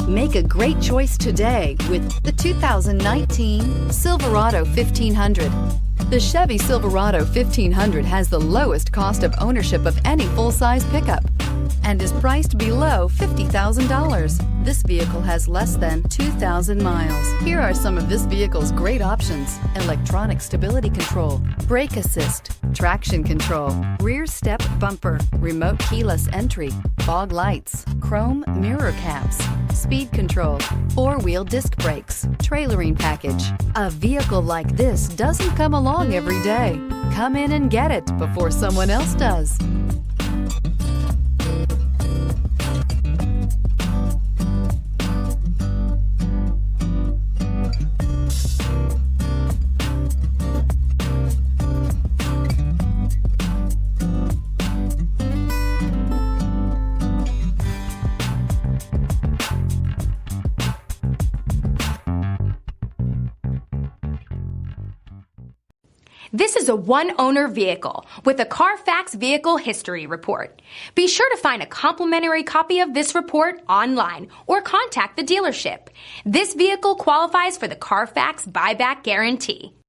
Make a great choice today with the 2019 Silverado 1500. The Chevy Silverado 1500 has the lowest cost of ownership of any full-size pickup and is priced below $50,000. This vehicle has less than 2,000 miles. Here are some of this vehicle's great options: electronic stability control, brake assist, traction control, rear step bumper, remote keyless entry, fog lights, chrome mirror caps, speed control, four-wheel disc brakes, trailering package. A vehicle like this doesn't come along every day. Come in and get it before someone else does. This is a one-owner vehicle with a Carfax Vehicle History Report. Be sure to find a complimentary copy of this report online or contact the dealership. This vehicle qualifies for the Carfax Buyback Guarantee.